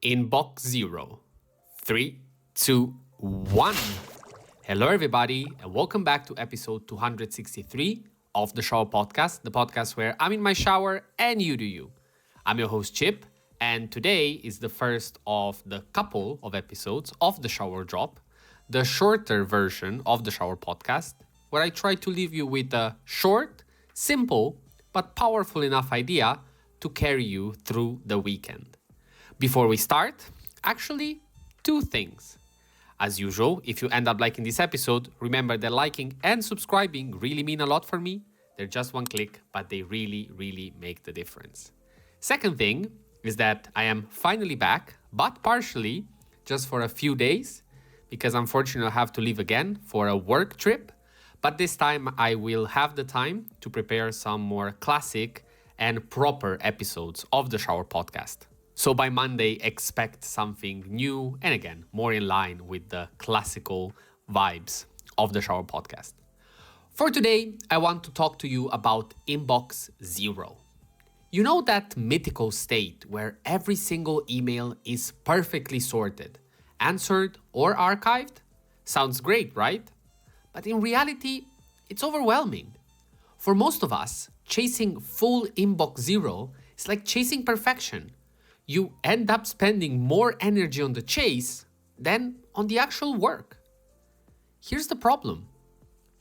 Inbox zero. 3, 2, 1. Hello, everybody, and welcome back to episode 263 of the Shower Podcast, the podcast where I'm in my shower and you do you. I'm your host, Chip, and today is the first of the couple of episodes of the Shower Drop, the shorter version of the Shower Podcast, where I try to leave you with a short, simple, but powerful enough idea to carry you through the weekend. Before we start, actually, two things. As usual, if you end up liking this episode, remember that liking and subscribing really mean a lot for me. They're just one click, but they really make the difference. Second thing is that I am finally back, but partially, just for a few days, because unfortunately I have to leave again for a work trip. But this time I will have the time to prepare some more classic and proper episodes of the Shower Podcast. So by Monday, expect something new and again, more in line with the classical vibes of the Shower Podcast. For today, I want to talk to you about Inbox Zero. You know that mythical state where every single email is perfectly sorted, answered or archived? Sounds great, right? But in reality, it's overwhelming. For most of us, chasing full Inbox Zero is like chasing perfection. You end up spending more energy on the chase than on the actual work. Here's the problem.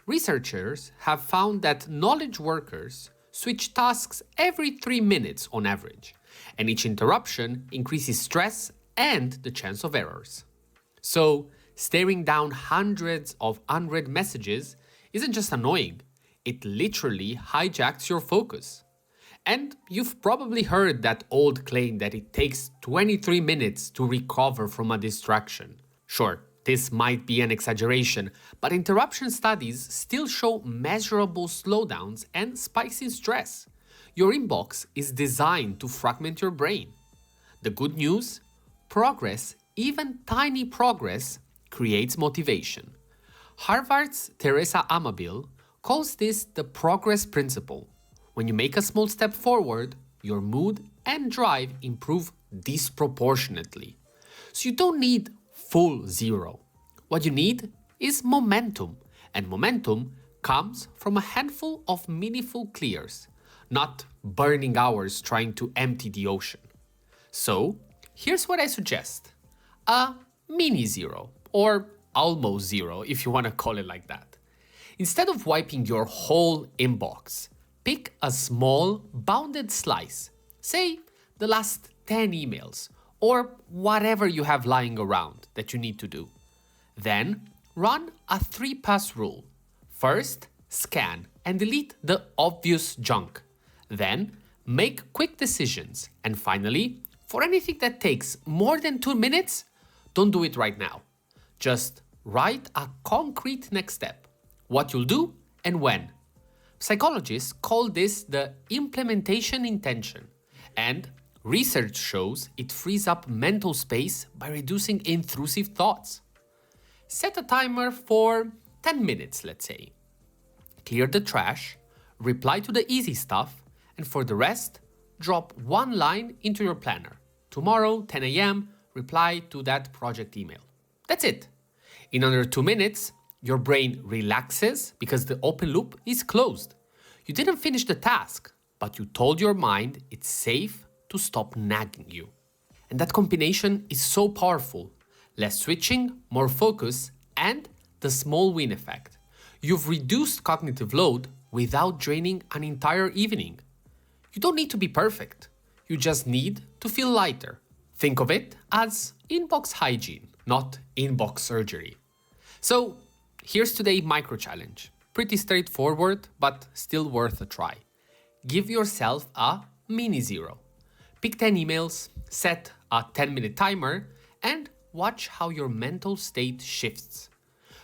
Researchers have found that knowledge workers switch tasks every 3 minutes on average, and each interruption increases stress and the chance of errors. So, staring down hundreds of unread messages isn't just annoying, it literally hijacks your focus. And you've probably heard that old claim that it takes 23 minutes to recover from a distraction. Sure, this might be an exaggeration, but interruption studies still show measurable slowdowns and spikes in stress. Your inbox is designed to fragment your brain. The good news? Progress, even tiny progress, creates motivation. Harvard's Teresa Amabile calls this the progress principle. When you make a small step forward, your mood and drive improve disproportionately. So you don't need full zero. What you need is momentum, and momentum comes from a handful of meaningful clears, not burning hours trying to empty the ocean. So, here's what I suggest. A mini zero, or almost zero if you want to call it like that. Instead of wiping your whole inbox, pick a small, bounded slice, say the last 10 emails, or whatever you have lying around that you need to do. Then, run a 3-pass rule. First, scan and delete the obvious junk. Then, make quick decisions. And finally, for anything that takes more than 2 minutes, don't do it right now. Just write a concrete next step, what you'll do and when. Psychologists call this the implementation intention, and research shows it frees up mental space by reducing intrusive thoughts. Set a timer for 10 minutes, let's say. Clear the trash, reply to the easy stuff, and for the rest, drop one line into your planner. Tomorrow, 10 a.m., reply to that project email. That's it. In under 2 minutes, your brain relaxes because the open loop is closed. You didn't finish the task, but you told your mind it's safe to stop nagging you. And that combination is so powerful. Less switching, more focus, and the small win effect. You've reduced cognitive load without draining an entire evening. You don't need to be perfect. You just need to feel lighter. Think of it as inbox hygiene, not inbox surgery. So, here's today's micro challenge. Pretty straightforward, but still worth a try. Give yourself a mini zero. Pick 10 emails, set a 10-minute timer, and watch how your mental state shifts.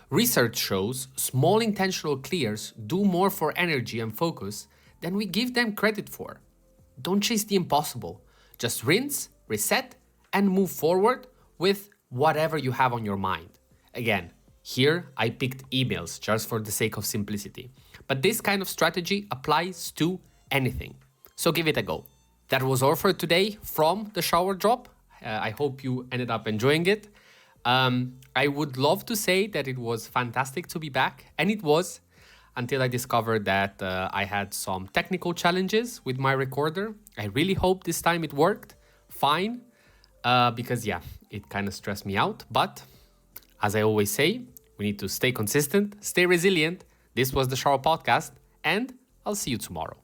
Research shows small intentional clears do more for energy and focus than we give them credit for. Don't chase the impossible. Just rinse, reset, and move forward with whatever you have on your mind. Again, here I picked emails just for the sake of simplicity. But this kind of strategy applies to anything. So give it a go. That was all for today from the Shower Drop. I hope you ended up enjoying it. I would love to say that it was fantastic to be back, and it was, until I discovered that I had some technical challenges with my recorder. I really hope this time it worked fine, because yeah, it kind of stressed me out. But as I always say, we need to stay consistent, stay resilient. This was the Shower Podcast, and I'll see you tomorrow.